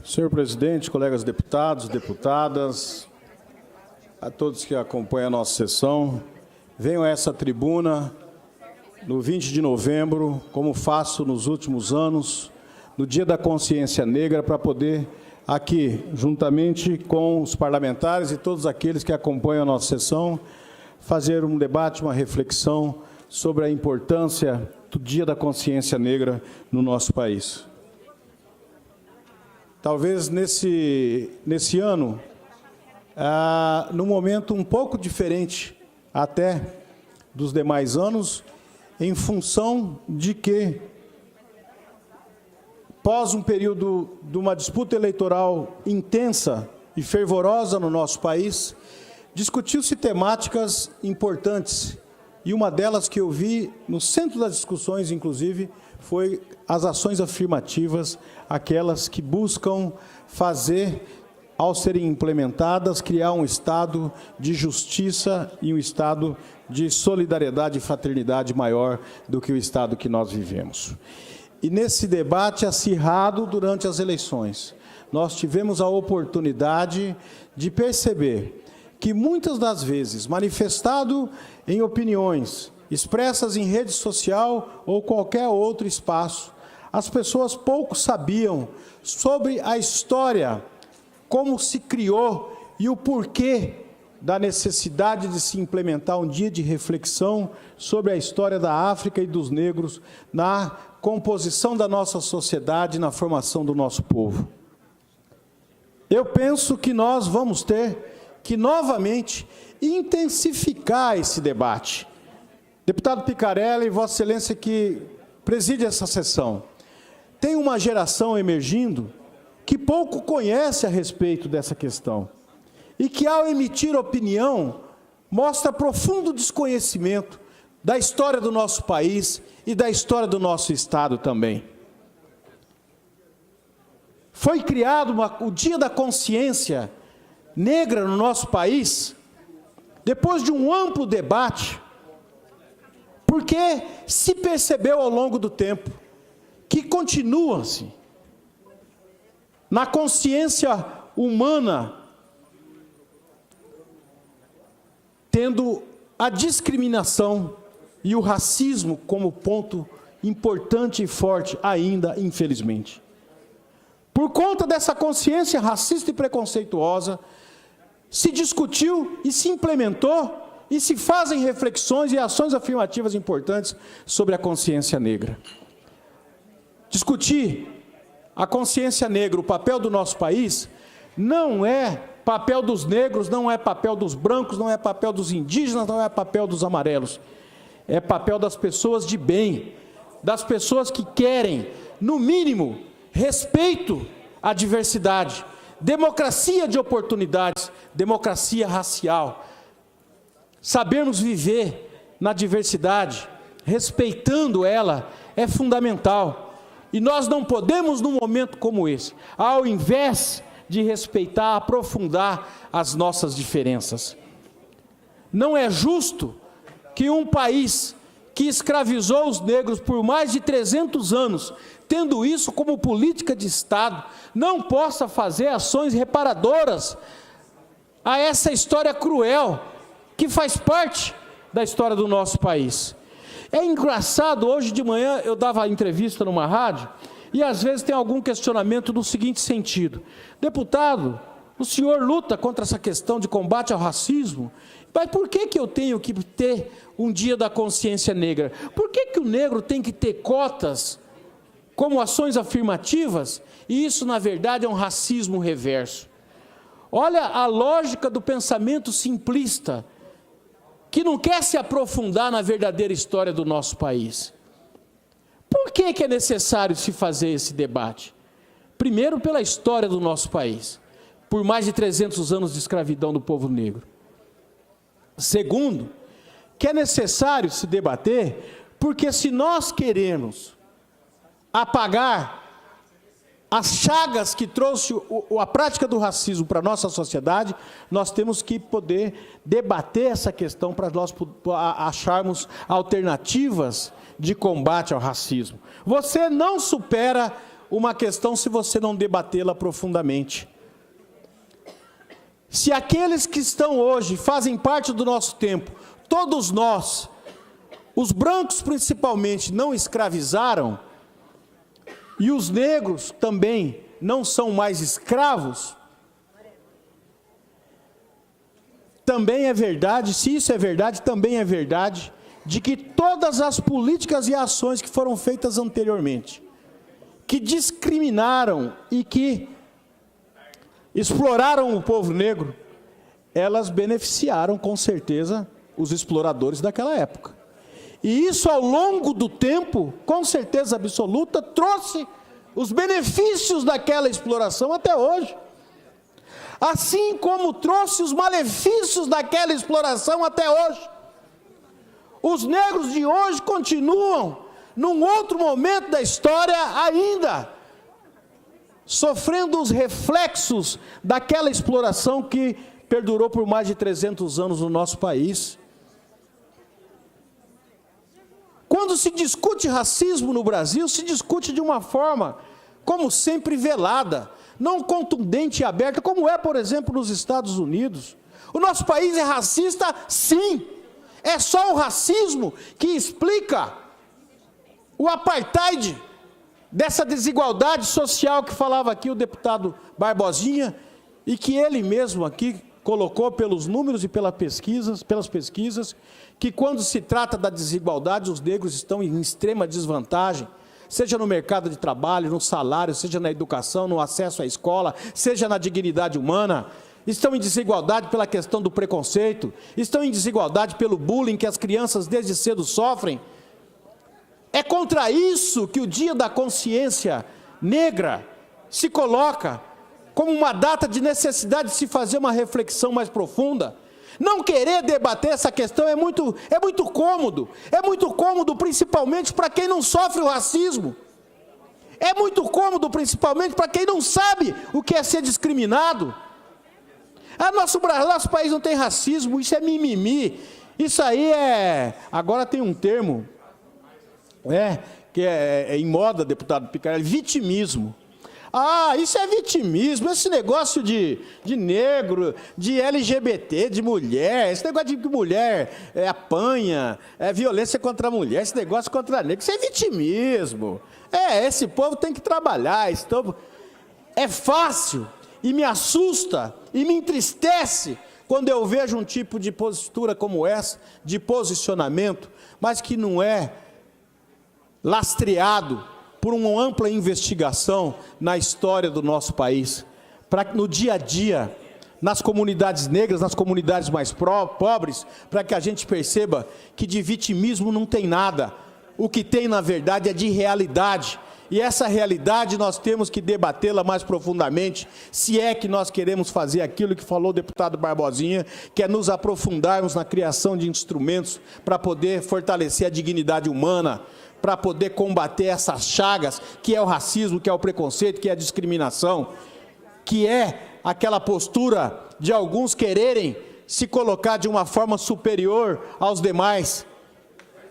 Senhor presidente, colegas deputados, deputadas, a todos que acompanham a nossa sessão, venho a essa tribuna no 20 de novembro, como faço nos últimos anos, no Dia da Consciência Negra, para poder aqui, juntamente com os parlamentares e todos aqueles que acompanham a nossa sessão, fazer um debate, uma reflexão sobre a importância do Dia da Consciência Negra no nosso país. Talvez nesse ano, num momento um pouco diferente até dos demais anos, em função de que, após um período de uma disputa eleitoral intensa e fervorosa no nosso país, discutiu-se temáticas importantes, e uma delas que eu vi no centro das discussões, inclusive, foi as ações afirmativas, aquelas que buscam fazer, ao serem implementadas, criar um estado de justiça e um estado de solidariedade e fraternidade maior do que o estado que nós vivemos. E nesse debate acirrado durante as eleições, nós tivemos a oportunidade de perceber que muitas das vezes, manifestado em opiniões, expressas em rede social ou qualquer outro espaço, as pessoas pouco sabiam sobre a história, como se criou e o porquê da necessidade de se implementar um dia de reflexão sobre a história da África e dos negros na composição da nossa sociedade, na formação do nosso povo. Eu penso que nós vamos ter que, novamente, intensificar esse debate. Deputado Picarelli, Vossa Excelência que preside essa sessão, tem uma geração emergindo que pouco conhece a respeito dessa questão e que, ao emitir opinião, mostra profundo desconhecimento da história do nosso país e da história do nosso Estado também. Foi criado o Dia da Consciência Negra no nosso país, depois de um amplo debate, porque se percebeu ao longo do tempo que continua-se na consciência humana tendo a discriminação e o racismo como ponto importante e forte ainda, infelizmente. Por conta dessa consciência racista e preconceituosa, se discutiu e se implementou e se fazem reflexões e ações afirmativas importantes sobre a consciência negra. Discutir a consciência negra, o papel do nosso país, não é papel dos negros, não é papel dos brancos, não é papel dos indígenas, não é papel dos amarelos. É papel das pessoas de bem, das pessoas que querem, no mínimo, respeito à diversidade, democracia de oportunidades, democracia racial. Sabermos viver na diversidade, respeitando ela, é fundamental. E nós não podemos, num momento como esse, ao invés de respeitar, aprofundar as nossas diferenças. Não é justo que um país que escravizou os negros por mais de 300 anos, tendo isso como política de Estado, não possa fazer ações reparadoras a essa história cruel, que faz parte da história do nosso país. É engraçado, hoje de manhã eu dava entrevista numa rádio, e às vezes tem algum questionamento no seguinte sentido: deputado, o senhor luta contra essa questão de combate ao racismo, mas por que eu tenho que ter um dia da consciência negra? Por que o negro tem que ter cotas como ações afirmativas? E isso, na verdade, é um racismo reverso. Olha a lógica do pensamento simplista, que não quer se aprofundar na verdadeira história do nosso país. Por que é necessário se fazer esse debate? Primeiro, pela história do nosso país, por mais de 300 anos de escravidão do povo negro. Segundo, que é necessário se debater, porque se nós queremos apagar as chagas que trouxe a prática do racismo para a nossa sociedade, nós temos que poder debater essa questão para nós acharmos alternativas de combate ao racismo. Você não supera uma questão se você não debatê-la profundamente. Se aqueles que estão hoje, fazem parte do nosso tempo, todos nós, os brancos principalmente, não escravizaram, e os negros também não são mais escravos, também é verdade, se isso é verdade, também é verdade, de que todas as políticas e ações que foram feitas anteriormente, que discriminaram e que exploraram o povo negro, elas beneficiaram com certeza os exploradores daquela época. E isso ao longo do tempo, com certeza absoluta, trouxe os benefícios daquela exploração até hoje. Assim como trouxe os malefícios daquela exploração até hoje. Os negros de hoje continuam, num outro momento da história ainda, sofrendo os reflexos daquela exploração que perdurou por mais de 300 anos no nosso país. Quando se discute racismo no Brasil, se discute de uma forma, como sempre, velada, não contundente e aberta, como é, por exemplo, nos Estados Unidos. O nosso país é racista, sim. É só o racismo que explica o apartheid, dessa desigualdade social que falava aqui o deputado Barbosinha, e que ele mesmo aqui colocou pelos números e pelas pesquisas, que quando se trata da desigualdade, os negros estão em extrema desvantagem, seja no mercado de trabalho, no salário, seja na educação, no acesso à escola, seja na dignidade humana. Estão em desigualdade pela questão do preconceito, estão em desigualdade pelo bullying que as crianças desde cedo sofrem. É contra isso que o Dia da Consciência Negra se coloca como uma data de necessidade de se fazer uma reflexão mais profunda. Não querer debater essa questão é muito cômodo, principalmente para quem não sofre o racismo. É muito cômodo, principalmente para quem não sabe o que é ser discriminado. Nosso país não tem racismo, isso é mimimi. Isso aí agora tem um termo, que é em moda, deputado Picarelli, vitimismo. Isso é vitimismo, esse negócio de negro, de LGBT, de mulher, esse negócio de que mulher apanha, violência contra a mulher, esse negócio contra negro, isso é vitimismo. Esse povo tem que trabalhar, é fácil, e me assusta, e me entristece, quando eu vejo um tipo de postura como essa, de posicionamento, mas que não é lastreado por uma ampla investigação na história do nosso país, para que no dia a dia, nas comunidades negras, nas comunidades mais pobres, para que a gente perceba que de vitimismo não tem nada, o que tem na verdade é de realidade, e essa realidade nós temos que debatê-la mais profundamente, se é que nós queremos fazer aquilo que falou o deputado Barbosinha, que é nos aprofundarmos na criação de instrumentos para poder fortalecer a dignidade humana, para poder combater essas chagas, que é o racismo, que é o preconceito, que é a discriminação, que é aquela postura de alguns quererem se colocar de uma forma superior aos demais,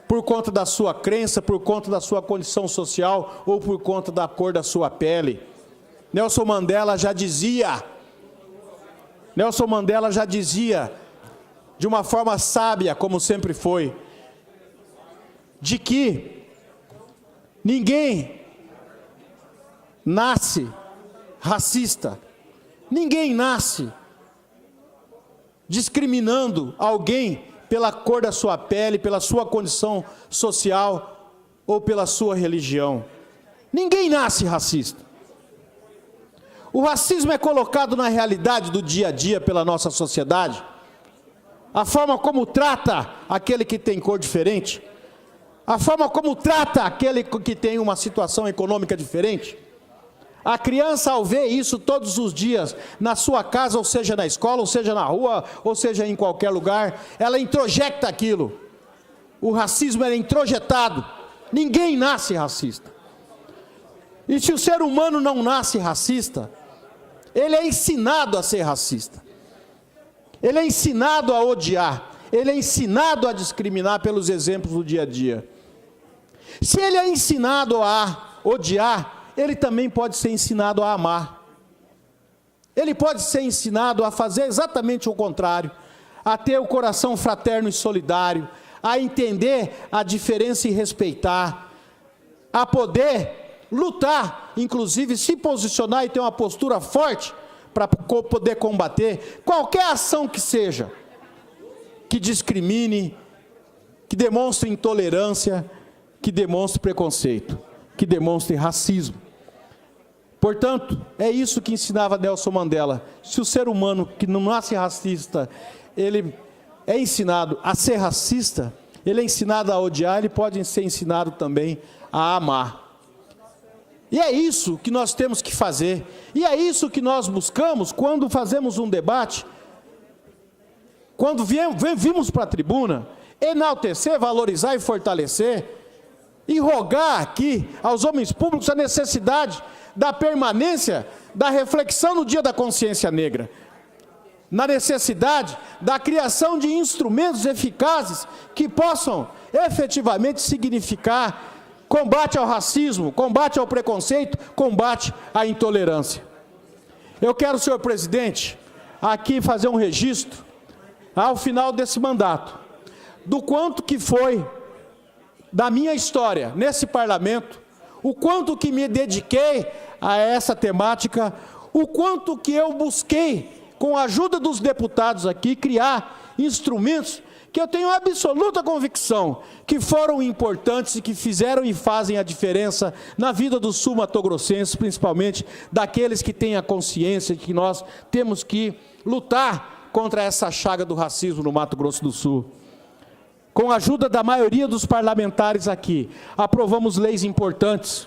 por conta da sua crença, por conta da sua condição social, ou por conta da cor da sua pele. Nelson Mandela já dizia, de uma forma sábia, como sempre foi, de que ninguém nasce racista, ninguém nasce discriminando alguém pela cor da sua pele, pela sua condição social ou pela sua religião. Ninguém nasce racista. O racismo é colocado na realidade do dia a dia pela nossa sociedade. A forma como trata aquele que tem cor diferente, a forma como trata aquele que tem uma situação econômica diferente. A criança, ao ver isso todos os dias, na sua casa, ou seja na escola, ou seja na rua, ou seja em qualquer lugar, ela introjeta aquilo. O racismo é introjetado. Ninguém nasce racista. E se o ser humano não nasce racista, ele é ensinado a ser racista. Ele é ensinado a odiar. Ele é ensinado a discriminar pelos exemplos do dia a dia. Se ele é ensinado a odiar, ele também pode ser ensinado a amar. Ele pode ser ensinado a fazer exatamente o contrário, a ter o coração fraterno e solidário, a entender a diferença e respeitar, a poder lutar, inclusive se posicionar e ter uma postura forte para poder combater qualquer ação que seja, que discrimine, que demonstre intolerância, que demonstre preconceito, que demonstre racismo. Portanto, é isso que ensinava Nelson Mandela. Se o ser humano que não nasce racista, ele é ensinado a ser racista, ele é ensinado a odiar, ele pode ser ensinado também a amar. E é isso que nós temos que fazer. E é isso que nós buscamos quando fazemos um debate, quando vimos para a tribuna, enaltecer, valorizar e fortalecer, e rogar aqui aos homens públicos a necessidade da permanência, da reflexão no Dia da Consciência Negra, na necessidade da criação de instrumentos eficazes que possam efetivamente significar combate ao racismo, combate ao preconceito, combate à intolerância. Eu quero, senhor presidente, aqui fazer um registro, ao final desse mandato, do quanto que foi da minha história nesse parlamento, o quanto que me dediquei a essa temática, o quanto que eu busquei, com a ajuda dos deputados aqui, criar instrumentos que eu tenho absoluta convicção que foram importantes e que fizeram e fazem a diferença na vida dos sul-mato-grossenses, principalmente daqueles que têm a consciência de que nós temos que lutar contra essa chaga do racismo no Mato Grosso do Sul. Com a ajuda da maioria dos parlamentares aqui, aprovamos leis importantes.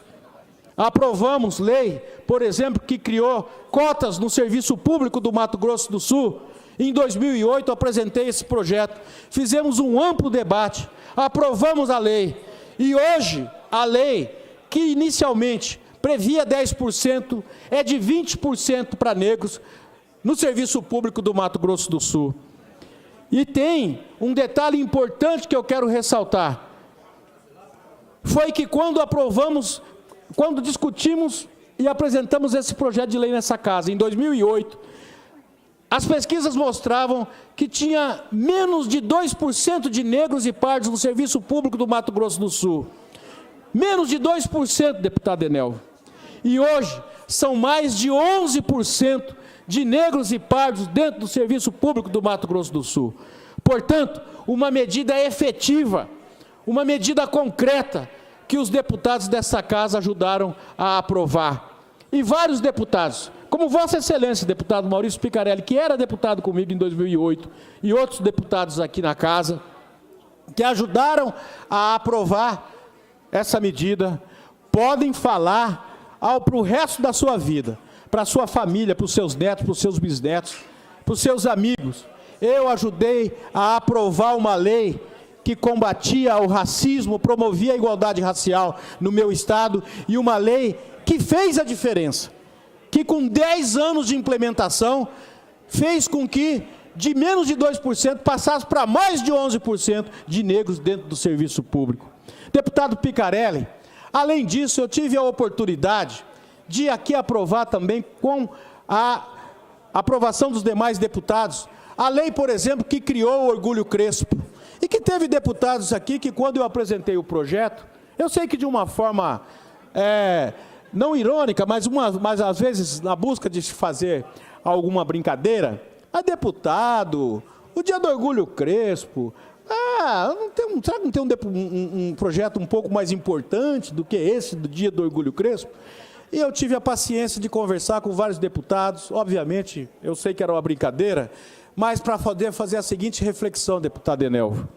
Aprovamos lei, por exemplo, que criou cotas no serviço público do Mato Grosso do Sul. Em 2008, apresentei esse projeto. Fizemos um amplo debate, aprovamos a lei. E hoje, a lei, que inicialmente previa 10%, é de 20% para negros no serviço público do Mato Grosso do Sul. E tem um detalhe importante que eu quero ressaltar. Foi que quando discutimos e apresentamos esse projeto de lei nessa casa, em 2008, as pesquisas mostravam que tinha menos de 2% de negros e pardos no serviço público do Mato Grosso do Sul. Menos de 2%, deputado Enel. E hoje, são mais de 11% de negros e pardos dentro do serviço público do Mato Grosso do Sul. Portanto, uma medida efetiva, uma medida concreta, que os deputados dessa casa ajudaram a aprovar. E vários deputados, como Vossa Excelência, deputado Maurício Picarelli, que era deputado comigo em 2008, e outros deputados aqui na casa, que ajudaram a aprovar essa medida, podem falar para o resto da sua vida, para a sua família, para os seus netos, para os seus bisnetos, para os seus amigos. Eu ajudei a aprovar uma lei que combatia o racismo, promovia a igualdade racial no meu estado, e uma lei que fez a diferença, que com 10 anos de implementação, fez com que de menos de 2% passasse para mais de 11% de negros dentro do serviço público. Deputado Picarelli, além disso, eu tive a oportunidade de aqui aprovar também, com a aprovação dos demais deputados, a lei, por exemplo, que criou o Orgulho Crespo, e que teve deputados aqui que, quando eu apresentei o projeto, eu sei que de uma forma não irônica, mas às vezes na busca de se fazer alguma brincadeira, deputado, o dia do Orgulho Crespo, será que não tem um projeto um pouco mais importante do que esse do dia do Orgulho Crespo? E eu tive a paciência de conversar com vários deputados, obviamente, eu sei que era uma brincadeira, mas para poder fazer a seguinte reflexão, deputado Enel.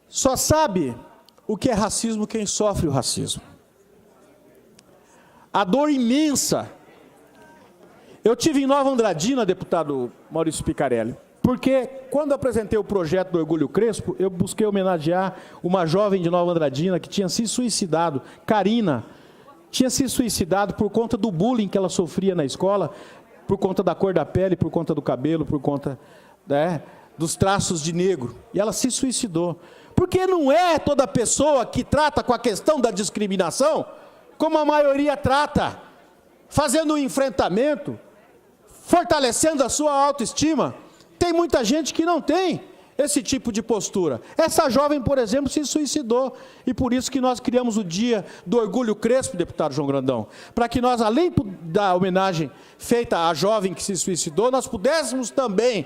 Só sabe o que é racismo quem sofre o racismo. A dor imensa. Eu tive em Nova Andradina, deputado Maurício Picarelli, porque quando apresentei o projeto do Orgulho Crespo, eu busquei homenagear uma jovem de Nova Andradina que tinha se suicidado, Karina, tinha se suicidado por conta do bullying que ela sofria na escola, por conta da cor da pele, por conta do cabelo, por conta dos traços de negro. E ela se suicidou. Porque não é toda pessoa que trata com a questão da discriminação como a maioria trata, fazendo um enfrentamento, fortalecendo a sua autoestima. Tem muita gente que não tem esse tipo de postura. Essa jovem, por exemplo, se suicidou, e por isso que nós criamos o Dia do Orgulho Crespo, deputado João Grandão, para que nós, além da homenagem feita à jovem que se suicidou, nós pudéssemos também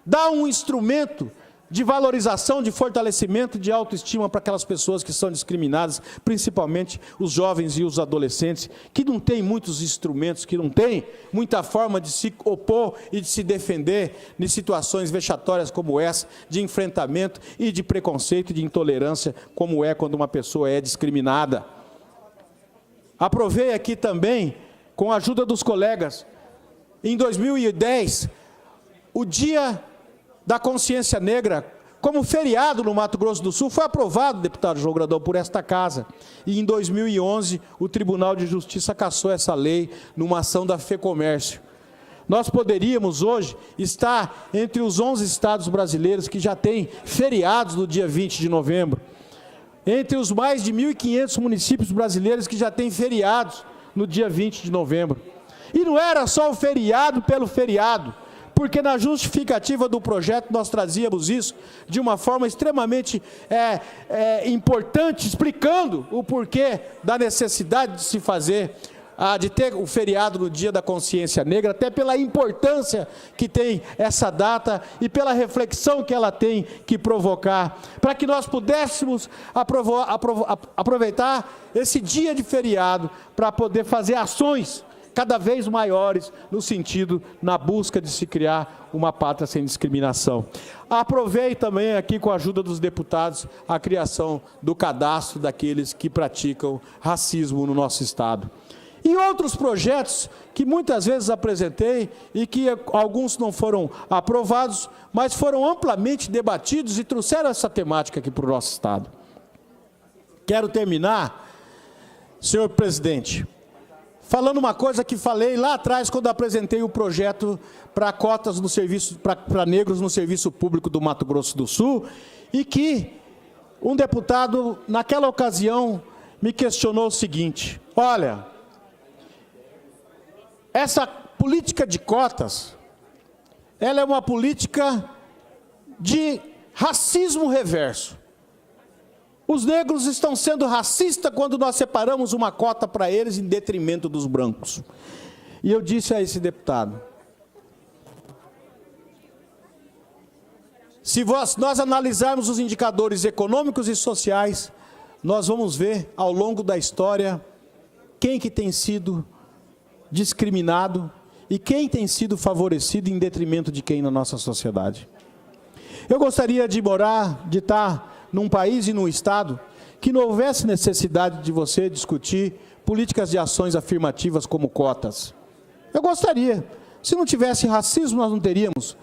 dar um instrumento de valorização, de fortalecimento, de autoestima para aquelas pessoas que são discriminadas, principalmente os jovens e os adolescentes, que não têm muitos instrumentos, que não têm muita forma de se opor e de se defender em situações vexatórias como essa, de enfrentamento e de preconceito e de intolerância, como é quando uma pessoa é discriminada. Aprovei aqui também, com a ajuda dos colegas, em 2010, o Dia da Consciência Negra, como feriado no Mato Grosso do Sul, foi aprovado, deputado João Grandão, por esta casa. E em 2011, o Tribunal de Justiça cassou essa lei numa ação da FEComércio. Nós poderíamos hoje estar entre os 11 estados brasileiros que já têm feriados no dia 20 de novembro, entre os mais de 1.500 municípios brasileiros que já têm feriados no dia 20 de novembro. E não era só o feriado pelo feriado, porque na justificativa do projeto nós trazíamos isso de uma forma extremamente importante, explicando o porquê da necessidade de se fazer, de ter o feriado no Dia da Consciência Negra, até pela importância que tem essa data e pela reflexão que ela tem que provocar, para que nós pudéssemos aproveitar esse dia de feriado para poder fazer ações cada vez maiores no sentido, na busca de se criar uma pátria sem discriminação. Aprovei também aqui, com a ajuda dos deputados, a criação do cadastro daqueles que praticam racismo no nosso estado. E outros projetos que muitas vezes apresentei e que alguns não foram aprovados, mas foram amplamente debatidos e trouxeram essa temática aqui para o nosso estado. Quero terminar, senhor presidente, falando uma coisa que falei lá atrás, quando apresentei o projeto para cotas no serviço, para negros no serviço público do Mato Grosso do Sul, e que um deputado, naquela ocasião, me questionou o seguinte: olha, essa política de cotas, ela é uma política de racismo reverso. Os negros estão sendo racistas quando nós separamos uma cota para eles em detrimento dos brancos. E eu disse a esse deputado: se nós analisarmos os indicadores econômicos e sociais, nós vamos ver ao longo da história quem que tem sido discriminado e quem tem sido favorecido em detrimento de quem na nossa sociedade. Eu gostaria de estar num país e num estado que não houvesse necessidade de você discutir políticas de ações afirmativas como cotas. Eu gostaria. Se não tivesse racismo, nós não teríamos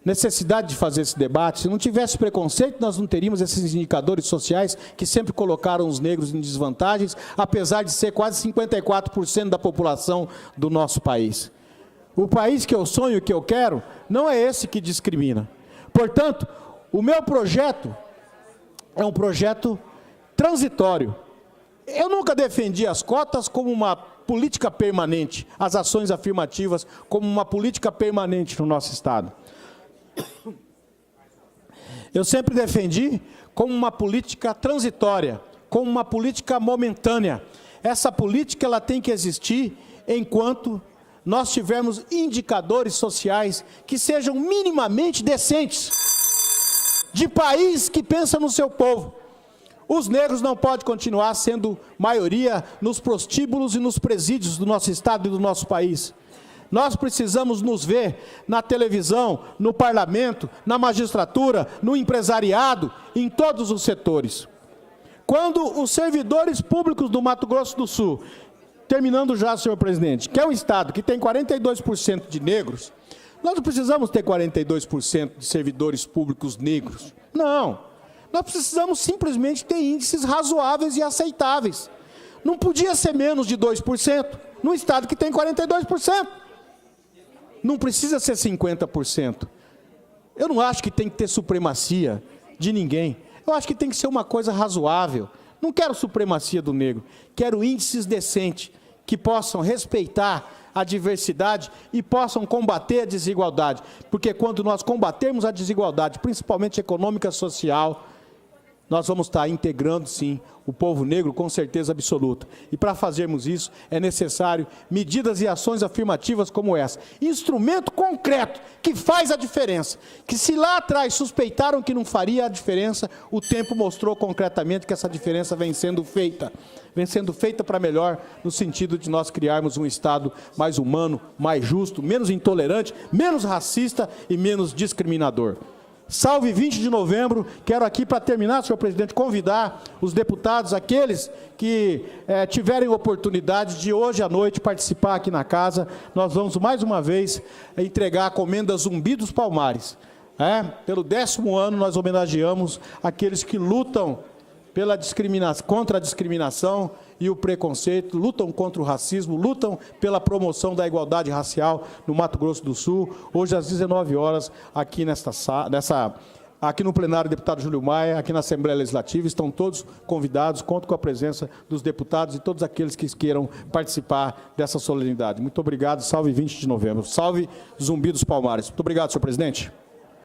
necessidade de fazer esse debate. Se não tivesse preconceito, nós não teríamos esses indicadores sociais que sempre colocaram os negros em desvantagens, apesar de ser quase 54% da população do nosso país. O país que eu sonho, que eu quero, não é esse que discrimina. Portanto, o meu projeto é um projeto transitório. Eu nunca defendi as cotas como uma política permanente, as ações afirmativas como uma política permanente no nosso estado. Eu sempre defendi como uma política transitória, como uma política momentânea. Essa política ela tem que existir enquanto nós tivermos indicadores sociais que sejam minimamente decentes, de país que pensa no seu povo. Os negros não podem continuar sendo maioria nos prostíbulos e nos presídios do nosso estado e do nosso país. Nós precisamos nos ver na televisão, no parlamento, na magistratura, no empresariado, em todos os setores. Quando os servidores públicos do Mato Grosso do Sul, terminando já, senhor presidente, que é um estado que tem 42% de negros, nós não precisamos ter 42% de servidores públicos negros. Não. Nós precisamos simplesmente ter índices razoáveis e aceitáveis. Não podia ser menos de 2%, num estado que tem 42%. Não precisa ser 50%. Eu não acho que tem que ter supremacia de ninguém. Eu acho que tem que ser uma coisa razoável. Não quero supremacia do negro, quero índices decentes que possam respeitar a diversidade e possam combater a desigualdade. Porque quando nós combatermos a desigualdade, principalmente econômica e social, nós vamos estar integrando, sim, o povo negro com certeza absoluta. E para fazermos isso, é necessário medidas e ações afirmativas como essa. Instrumento concreto que faz a diferença. Que se lá atrás suspeitaram que não faria a diferença, o tempo mostrou concretamente que essa diferença vem sendo feita. Vem sendo feita para melhor, no sentido de nós criarmos um Estado mais humano, mais justo, menos intolerante, menos racista e menos discriminador. Salve 20 de novembro, quero aqui, para terminar, senhor presidente, convidar os deputados, aqueles que tiverem oportunidade de hoje à noite participar aqui na casa. Nós vamos, mais uma vez, entregar a comenda Zumbi dos Palmares. Pelo 10º ano, nós homenageamos aqueles que lutam contra a discriminação e o preconceito, lutam contra o racismo, lutam pela promoção da igualdade racial no Mato Grosso do Sul. Hoje, às 19 horas, aqui aqui no plenário, deputado Júlio Maia, aqui na Assembleia Legislativa, estão todos convidados, conto com a presença dos deputados e todos aqueles que queiram participar dessa solenidade. Muito obrigado, salve 20 de novembro. Salve Zumbi dos Palmares. Muito obrigado, senhor presidente.